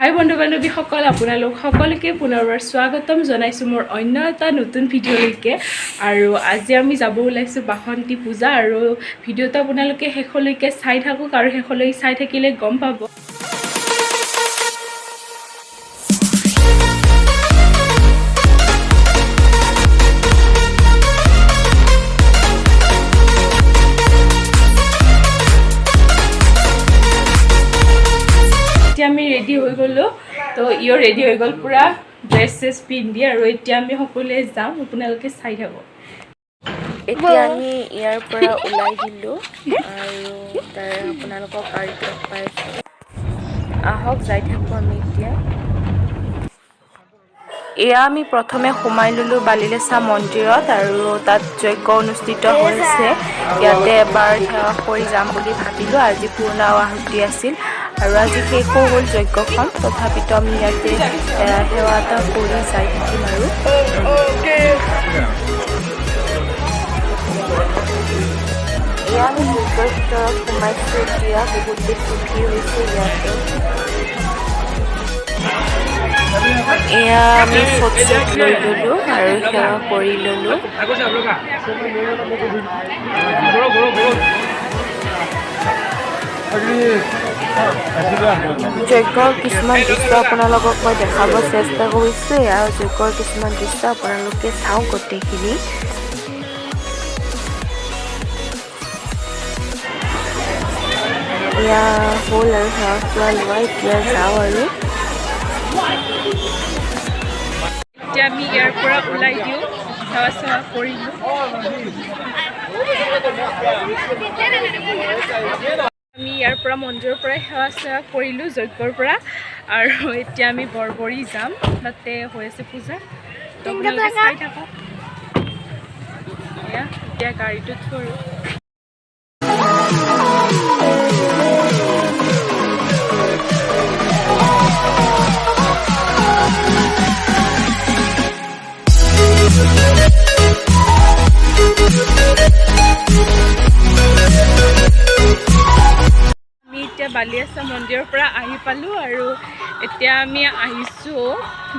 হাই বন্ধু বান্ধৱীসকল, আপোনালোক সকলোকে পুনৰবাৰ স্বাগতম জনাইছোঁ মোৰ অন্য এটা নতুন ভিডিঅ'লৈকে। আৰু আজি আমি যাব ওলাইছোঁ বাসন্তী পূজা, আৰু ভিডিঅ'টো আপোনালোকে শেষলৈকে চাই থাকক, আৰু শেষলৈ চাই থাকিলে গম পাব। এতিয়া আমি ৰেডি হৈ গ'লোঁ, তো ইও ৰেডি হৈ গ'ল পুৰা ড্ৰেছ চেছ পিন্ধি, আৰু এতিয়া আমি সকলোৱে যাম, আপোনালোকে চাই থাকক। এতিয়া আমি ইয়াৰ পৰা ওলাই দিলোঁ আৰু তাৰ আপোনালোকক গাড়ীত লগ পাইছোঁ। আহক যাই থাকোঁ আমি এতিয়া। এয়া আমি প্ৰথমে সোমাই ল'লোঁ বালিলেচা মন্দিৰত, আৰু তাত যজ্ঞ অনুষ্ঠিত হৈছে। ইয়াতে এবাৰ সেৱা কৰি যাম বুলি ভাবিলোঁ। আজি পূৰ্ণ আহুতি আছিল আৰু আজি শেষ হৈ গ'ল যজ্ঞখন। তথাপিতো আমি ইয়াতে সেৱা এটা কৰি যাই থাকিম। আৰু এয়া আমি যজ্ঞৰ ভিতৰত সোমাইছোঁ। এতিয়া বহুত বেছি ভিৰ হৈছে ইয়াতে। এয়া আমি ফটো লৈ ল'লোঁ আৰু সেৱা কৰি ল'লোঁ। যজ্ঞৰ কিছুমান দৃশ্য আপোনালোকক মই দেখাব চেষ্টা কৰিছোঁ। এয়া যজ্ঞৰ কিছুমান দৃশ্য আপোনালোকে চাওক গোটেইখিনি। এয়া হ'ল আৰু সেৱা চোৱা লোৱা। এতিয়া যাওঁ আৰু এতিয়া আমি ইয়াৰ পৰা ওলাই দিওঁ, সেৱা চেৱা কৰিলোঁ। আমি ইয়াৰ পৰা মন্দিৰৰ পৰাই সেৱা চেৱা কৰিলোঁ যজ্ঞৰ পৰা, আৰু এতিয়া আমি বৰবৰী যাম, তাতে হৈ আছে পূজা। তো আপোনালোকে চাই থাকক। এতিয়া গাড়ীটো থৈ বালিলেচা মন্দিৰৰ পৰা আহি পালোঁ, আৰু এতিয়া আমি আহিছোঁ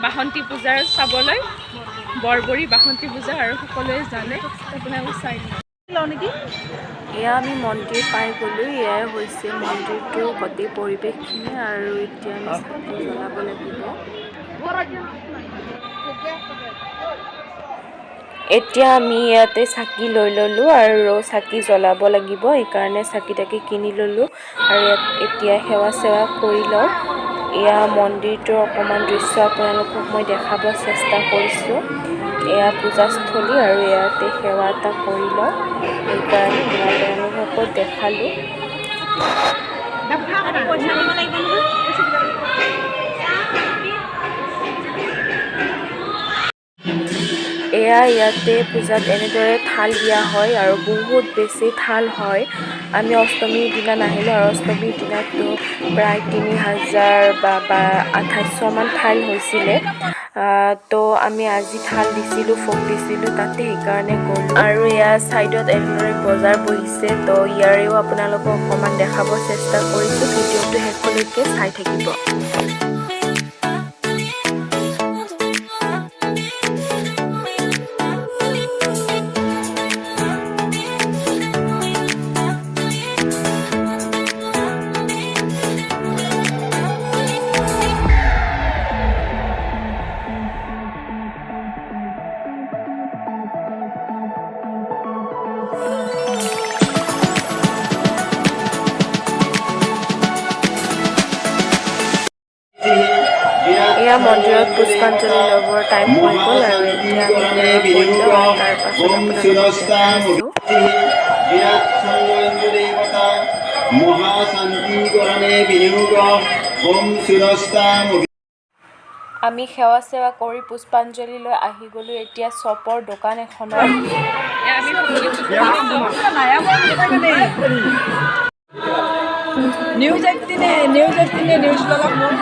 বাসন্তী পূজাৰ চাবলৈ, বৰবৰী বাসন্তী পূজা, আৰু সকলোৱে জানে। আপোনালোকে চাই লওঁ নেকি। এয়া আমি মন্দিৰ পাই গ'লোঁ। এয়াই হৈছে মন্দিৰটোৰ গোটেই পৰিৱেশখিনি, আৰু এতিয়া আমি চাকি জ্বলাব লাগিব। এতিয়া আমি ইয়াতে চাকি লৈ ল'লোঁ আৰু চাকি জ্বলাব লাগিব, সেইকাৰণে চাকি তাকি কিনি ল'লোঁ, আৰু এতিয়া সেৱা চেৱা কৰি লওঁ। এয়া মন্দিৰটোৰ অকণমান দৃশ্য আপোনালোকক মই দেখাব চেষ্টা কৰিছোঁ। এয়া পূজাস্থলী, আৰু ইয়াতে সেৱা এটা কৰি লওঁ, সেইকাৰণে মই আপোনালোকক দেখালোঁ। এয়া ইয়াতে পূজাত এনেদৰে থাল দিয়া হয়, আৰু বহুত বেছি থাল হয়। আমি অষ্টমীৰ দিনা নাহিলোঁ, আৰু অষ্টমীৰ দিনাতো প্ৰায় 3000 বা 2800মান থাল হৈছিলে। তো আমি আজি থাল দিছিলোঁ, ভোগ দিছিলোঁ তাতে, সেইকাৰণে গ'লোঁ। আৰু এয়া ছাইডত এনেদৰে বজাৰ বহিছে, তো ইয়াৰেও আপোনালোকক অকণমান দেখাব চেষ্টা কৰিছোঁ। ভিডিঅ'টো শেষলৈকে চাই থাকিব। এয়া মন্দিৰত পুষ্পাঞ্জলি ল'বৰ টাইম হৈ গ'ল, আৰু এতিয়া আমি কৰিলোঁ, আৰু তাৰ পাছত আমি সেৱা চেৱা কৰি পুষ্পাঞ্জলি লৈ আহি গ'লোঁ এতিয়া শ্বপৰ দোকান এখনত। নিউজ 18 নিউজ লগাম মোৰ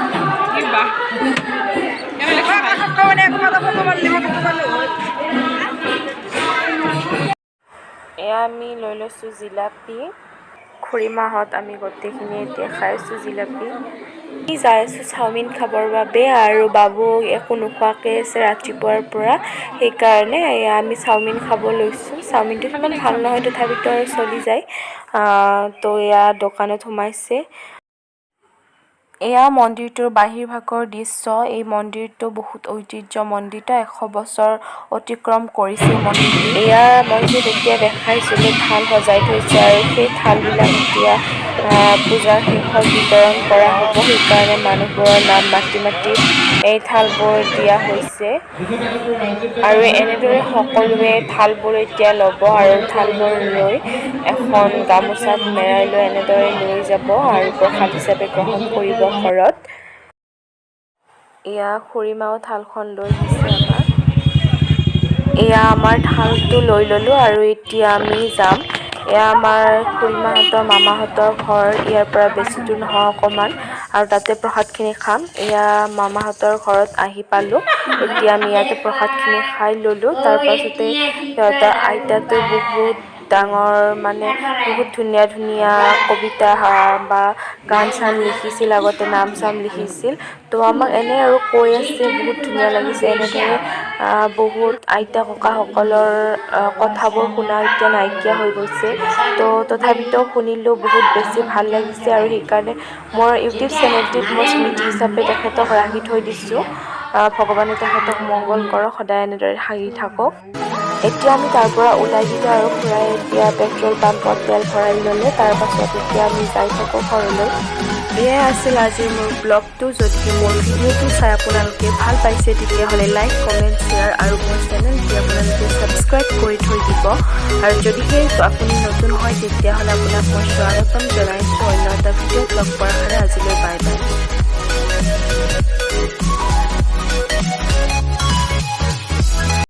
এয়া আমি লৈ লৈছোঁ জিলাপি, খুৰীমাহঁত আমি গোটেইখিনি এতিয়া খাই আছোঁ জিলাপি। আমি যাই আছোঁ চাওমিন খাবৰ বাবে আৰু বাবু একো নোখোৱাকৈ আছে ৰাতিপুৱাৰ পৰা, সেইকাৰণে আমি চাওমিন খাব লৈছোঁ। চাওমিনটো ইমান ভাল নহয় তথাপিতো আৰু চলি যায়। তো এয়া দোকানত সোমাইছে। এয়া মন্দিৰটোৰ বাহিৰ ভাগৰ দৃশ্য। এই মন্দিৰটো বহুত ঐতিহ্য মন্দিৰটো, 100 বছৰ অতিক্ৰম কৰিছে মন্দিৰটো। এয়া মই যে তেতিয়া দেখাইছিলোঁ থাল সজাই থৈছে আৰু সেই থালবিলাক এতিয়া পূজাৰ শেষত বিতৰণ কৰা হ'ব, সেইকাৰণে মানুহবোৰৰ নাম মাতি মাতি এই থালবোৰ দিয়া হৈছে আৰু এনেদৰে সকলোৱে থালবোৰ এতিয়া ল'ব আৰু থালবোৰ লৈ এখন গামোচাত মেৰাই লৈ এনেদৰে লৈ যাব আৰু প্ৰসাদ হিচাপে গ্ৰহণ কৰিব ঘৰত। এয়া খুৰীমাও থালখন লৈ দিছে আমাক। এয়া আমাৰ থালটো লৈ ল'লোঁ আৰু এতিয়া আমি যাম। এয়া আমাৰ খুৰীমাহঁতৰ মামাহঁতৰ ঘৰ, ইয়াৰ পৰা বেছি দূৰ নহয় অকণমান, আৰু তাতে প্ৰসাদখিনি খাম। এয়া মামাহঁতৰ ঘৰত আহি পালোঁ। এতিয়া আমি ইয়াতে প্ৰসাদখিনি খাই ল'লোঁ। তাৰ পাছতে সিহঁতৰ আইতাটো বহুত ডাঙৰ মানে বহুত ধুনীয়া ধুনীয়া কবিতা বা গান চান লিখিছিল, আগতে নাম চাম লিখিছিল। তো আমাক এনে আৰু কৈ আছে, বহুত ধুনীয়া লাগিছে। এনেদৰে বহুত আইতা ককাসকলৰ কথাবোৰ শুনা এতিয়া নাইকিয়া হৈ গৈছে। তো তথাপিতো শুনিলোঁ, বহুত বেছি ভাল লাগিছে আৰু সেইকাৰণে মোৰ ইউটিউব চেনেলটোত মই স্মৃতি হিচাপে তেখেতক ৰাখি থৈ দিছোঁ। ভগৱানে তেখেতক মংগল কৰক, সদায় এনেদৰে হাঁহি থাকক। এতিয়া আমি তাৰ পৰা ওলাই দিলোঁ আৰু খুৰাই এতিয়া পেট্ৰল পাম্পত তেল ভৰাই ল'লে। তাৰ পাছত এতিয়া আমি যাই থাকোঁ ঘৰলৈ। এয়াই আছিল আজিৰ মোৰ ব্লগটো। যদি মোৰ ভিডিঅ'টো চাই আপোনালোকে ভাল পাইছে তেতিয়াহ'লে লাইক, কমেণ্ট, শ্বেয়াৰ আৰু মোৰ চেনেলটো আপোনালোকে ছাবস্ক্ৰাইব কৰি থৈ দিব। আৰু যদিহে আপুনি নতুন হয় তেতিয়াহ'লে আপোনাক মই স্বাগতম জনাইছোঁ অন্য এটা ভিডিঅ'ত লগ পোৱাৰ কাৰণে। আজিলৈ বাই বাই।